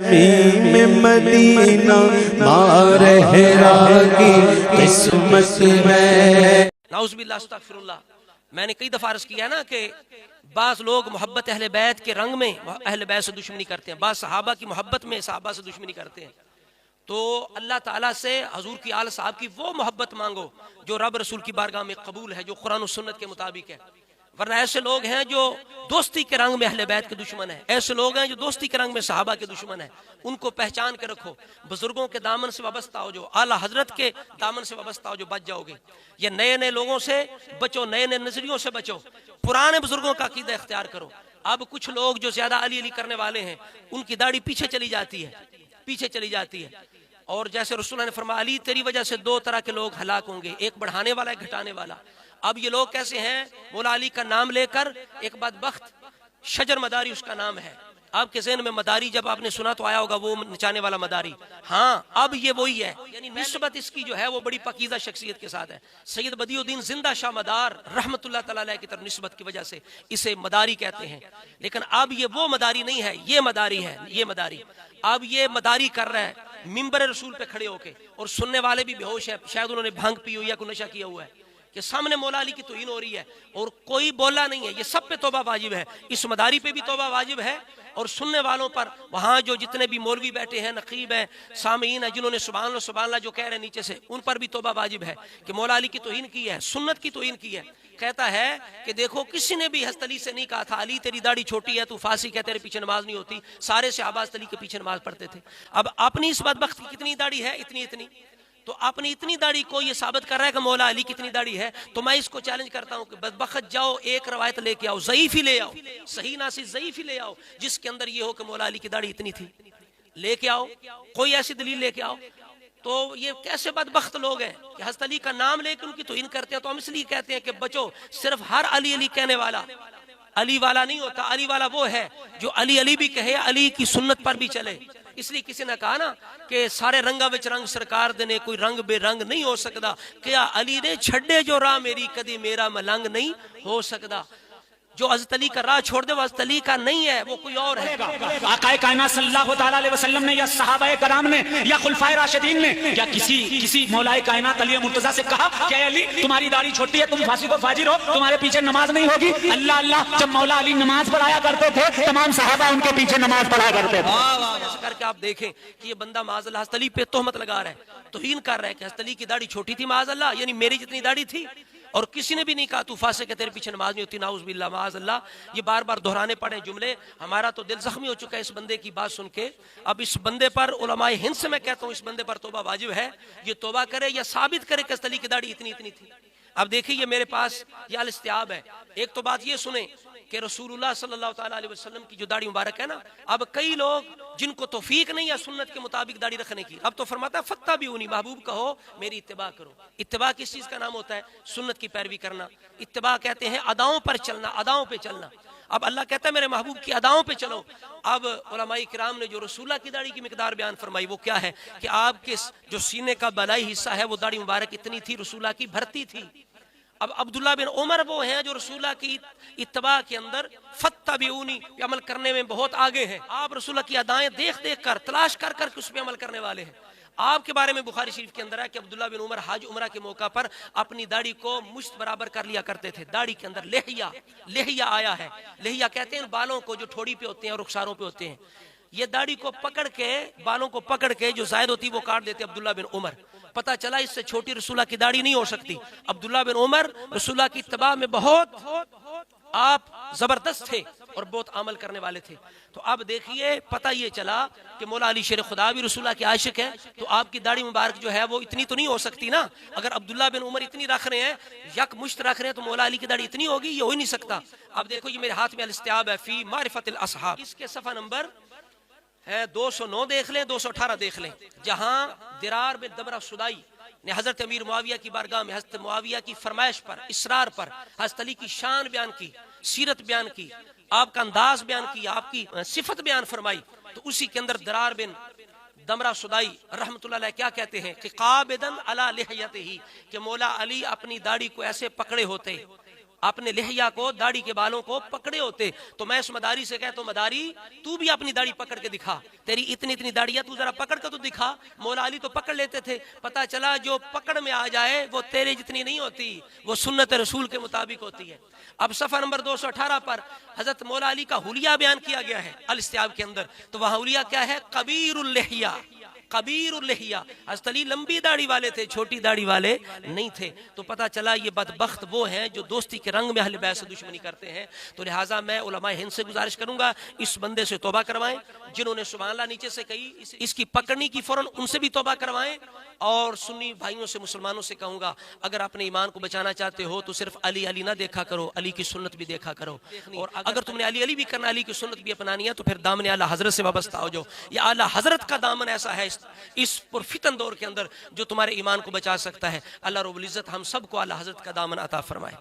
में मदीना मारहरा की किस्मत में। नाउज़ुबिल्लाह अस्तगफिरुल्लाह। मैंने कई दफा अर्ज किया ना कि बाज़ लोग मोहब्बत अहले बैत के रंग में अहले बैत से दुश्मनी करते हैं, बाज़ सहाबा की मोहब्बत में सहाबा से दुश्मनी करते हैं। तो अल्लाह ताला से हजूर की आल साहब की वो मोहब्बत मांगो जो रब रसूल की बारगाह में कबूल है, जो कुरान और सुन्नत के मुताबिक है। वरना ऐसे लोग हैं जो दोस्ती के रंग में अहले बैत के दुश्मन है, ऐसे लोग हैं जो दोस्ती के रंग में सहाबा के दुश्मन है। उनको पहचान के रखो, बुजुर्गों के दामन से वाबस्ता हो, जो आला हजरत के दामन से वाबस्ता हो, जो बच जाओगे। ये नए नए लोगों से बचो, नए नए नजरियों से बचो, पुराने बुजुर्गों का अकीदा इख्तियार करो। अब कुछ लोग जो ज्यादा अली अली करने वाले हैं उनकी दाढ़ी पीछे चली जाती है, पीछे चली जाती है। और जैसे रसूल ने फरमाया अली तेरी वजह से दो तरह के लोग हलाक होंगे, एक बढ़ाने वाला, एक घटाने वाला। अब ये लोग कैसे हैं? मौला अली का नाम लेकर एक बदबख्त शजर मदारी उसका नाम है। आपके ज़हन में मदारी जब आपने सुना तो आया होगा वो नचाने वाला मदारी। हाँ, अब ये वही है, यानी निस्बत इसकी जो है वो बड़ी पकीज़ा शख्सियत के साथ है। सैयद बदियुद्दीन जिंदा शाह मदार रहमतुल्लाह तआला अलैह की तरफ निस्बत की वजह से इसे मदारी कहते हैं। लेकिन अब ये वो मदारी नहीं है, ये मदारी है, ये मदारी। अब ये मदारी कर रहा है मिंबर रसूल पे खड़े होके, और सुनने वाले भी बेहोश है, शायद उन्होंने भांग पी हुई या कोई नशा किया हुआ है, कि सामने मौला अली की तौहीन हो रही है और कोई बोला नहीं है। ये सब पे तौबा वाजिब है, इस मदारी पे भी तौबा वाजिब है, और सुनने वालों पर, वहाँ जो जितने भी मौलवी बैठे हैं, नकीब हैं, सामीन है, जिन्होंने सुभान अल्लाह जो कह रहे हैं नीचे से, उन पर भी तौबा वाजिब है कि मौला अली की तौहीन की है, सुन्नत की तौहीन की है। कहता है कि देखो किसी ने भी हज़रत अली से नहीं कहा था अली तेरी दाढ़ी छोटी है, तू फांसी कह, तेरे पीछे नमाज नहीं होती। सारे सहाबा अली के पीछे नमाज पढ़ते थे। अब अपनी इस बदबख्त की कितनी दाढ़ी है? इतनी इतनी। तो अपनी इतनी दाढ़ी को ये साबित कर रहा है कि मौला अली कितनी दाढ़ी है। तो मैं इसको चैलेंज करता हूं कि बदबख्त जाओ, एक रवायत लेके आओ, ज़ईफ ही ले आओ, सही ना सी ज़ईफ ही ले आओ, जिसके अंदर ये हो कि मौला अली की दाढ़ी इतनी थी, लेके आओ, कोई ऐसी दलील लेके आओ। तो ये कैसे बदबख्त लोग हैं कि हज़रत अली का नाम लेकर उनकी तौहीन करते हैं। तो हम इसलिए कहते हैं कि बचो, सिर्फ हर अली अली कहने वाला अली वाला नहीं होता। अली वाला वो है जो अली अली भी कहे, अली की सुन्नत पर भी चले। इसलिए किसी ने कहा ना कि सारे रंगा विच रंग सरकार देने, कोई रंग बेरंग नहीं हो सकता। क्या अली ने छड़े जो राह मेरी, कदी मेरा मलंग नहीं हो सकता। जो हज़रत अली का राह छोड़ दे वो हज़रत अली का नहीं है, वो कोई और है। आक़ाए कायनात सल्लल्लाहु तआला अलैहि वसल्लम ने या सहाबाए कराम ने या खुलफाए राशिदीन ने या किसी मौलाए कायनात अली मुर्तजा से कहा कि अली तुम्हारी दाढ़ी छोटी है, तुम फांसी को फाजिर हो, तुम्हारे पीछे नमाज नहीं होगी। अल्लाह अल्लाह, जब मौला अली नमाज पढ़ाया करते थे तमाम सहाबा उनके पीछे नमाज पढ़ाया करते थे। ऐसा करके आप देखें कि ये बंदा माज़अल्लाह हज़रत अली पे तोहमत लगा रहा है, तौहीन कर रहा है कि हज़रत अली की दाढ़ी छोटी थी माज़अल्लाह, यानी मेरी जितनी दाढ़ी थी। और किसी ने भी नहीं कहा तू फासे के तेरे पीछे नमाज नहीं होती, नाउज़ुबिल्लाह माज़अल्लाह। ये बार बार दोहराने पड़े जुमले। हमारा तो दिल जख्मी हो चुका है इस बंदे की बात सुन के। अब इस बंदे पर उलमाए हिंद से मैं कहता हूँ इस बंदे पर तौबा वाजिब है। ये तौबा करे या साबित करे कि हज़रत अली की दाढ़ी इतनी इतनी थी। अब देखिए ये मेरे पास ये अल इस्तियाब है। एक तो बात ये सुने कि रसूलुल्लाह सल्लल्लाहु तआला अलैहि वसल्लम की जो दाढ़ी मुबारक है ना, अब कई लोग जिनको तौफीक नहीं है सुन्नत के मुताबिक दाढ़ी रखने की, अब तो फरमाता है फत्ता भी उन्हीं, महबूब कहो मेरी इत्तिबा करो। इत्तिबा किस चीज का नाम होता है? सुन्नत की पैरवी करना। इत्तिबा कहते हैं अदाओं पर चलना, अदाओं पे चलना। अब अल्लाह कहता है मेरे महबूब की अदाओं पे चलो। अब उलमाए किराम ने जो रसूलुल्लाह की दाढ़ी की मिकदार बयान फरमाई वो क्या है कि आपके जो सीने का बलाई हिस्सा है वो दाढ़ी मुबारक इतनी थी, रसूलुल्लाह की भरती थी। अब अब्दुल्ला बिन उमर वो हैं जो रसूलुल्लाह की इत्तबा के अंदर फत्तबिऊनी पे अमल करने में बहुत आगे हैं। आप रसूलुल्लाह की अदाएं देख देख कर, तलाश कर कर उस पे अमल करने वाले हैं। आपके बारे में बुखारी शरीफ के अंदर है कि अब्दुल्ला बिन उमर हज उमरा के मौका पर अपनी दाढ़ी को मुश्त बराबर कर लिया करते थे। दाढ़ी के अंदर लेहिया, लेहिया आया है। लेहिया कहते हैं बालों को जो ठोड़ी पे होते हैं और रुखसारों पे होते हैं। ये दाढ़ी को पकड़ के, बालों को पकड़ के जो जायद होती वो काट देते अब्दुल्ला बिन उमर। पता चला इससे छोटी रसूलुल्लाह की दाढ़ी नहीं हो सकती। अब्दुल्ला बिन उमर रसूलुल्लाह की इत्तिबा में बहुत आप जबरदस्त थे और बहुत अमल करने वाले थे। तो अब देखिए पता ये चला कि मौला अली शेर खुदा भी रसूलुल्लाह के आशिक है, तो आपकी दाढ़ी मुबारक जो है वो इतनी तो नहीं हो सकती ना। अगर अब्दुल्ला बिन उमर इतनी रख रहे हैं, यक मुश्त रख रहे हैं, तो मौला अली की दाढ़ी इतनी होगी? ये हो ही नहीं सकता। अब देखो ये मेरे हाथ में अल इस्तियाब है फी मारिफतिल असहाब, इसके सफा नंबर है 209 देख लें, 218 देख लें, जहां दिरार बिन दमरा सुदाई ने हजरत अमीर मुआविया की बारगाह में हजरत मुआविया की फरमाइश पर, इसरार पर हजरत अली की शान बयान की, सीरत बयान की, आपका अंदाज बयान किया, आपकी सिफत बयान फरमाई। तो उसी के अंदर दिरार बिन दमरा सुदाई रहमतुल्लाह अलैह क्या कहते हैं कि काबिदन अला लिहयतिही, कि मौला अली अपनी दाढ़ी को ऐसे पकड़े होते अपने लिहिया को, दाढ़ी के बालों को पकड़े होते। तो मैं उस मदारी से कहता हूं, मदारी तू भी अपनी दाढ़ी पकड़ के दिखा, तेरी इतनी इतनी दाढ़ियां तू जरा पकड़ के तो दिखा। मौला अली तो पकड़ लेते थे। पता चला जो पकड़ में आ जाए वो तेरे जितनी नहीं होती, वो सुन्नत रसूल के मुताबिक होती है। अब सफा नंबर 218 पर हजरत मौला अली का हुलिया बयान किया गया है अल इस्तियाब के अंदर। तो वह हुलिया क्या है? कबीरुल लिहिया, कबीरुल लिहिया। हज़रत अली लंबी दाढ़ी वाले थे, छोटी दाढ़ी वाले नहीं थे। तो पता चला ये बदबख्त वो हैं जो दोस्ती के रंग में अहले बैत से दुश्मनी करते हैं। तो लिहाजा मैं उलमाए हिंद से गुजारिश करूंगा, इस बंदे से तौबा करवाएं। जिन्होंने सुभान अल्लाह नीचे से कही, इसकी पकड़नी की फौरन उनसे भी तौबा करवाएं। और सुन्नी भाइयों से, मुसलमानों से कहूंगा, अगर अपने ईमान को बचाना चाहते हो तो सिर्फ अली अली ना देखा करो, अली की सुन्नत भी देखा करो। और अगर तुमने अली अली भी करना, अली की सुन्नत भी अपनानी है, तो फिर दामन आला हजरत से वाबस्ता हो जाओ। या आला हजरत का दामन ऐसा है इस पुरफितन दौर के अंदर जो तुम्हारे ईमान को बचा सकता है। अल्लाह रब्बुल इज्जत हम सबको आला हजरत का दामन अता फरमाए।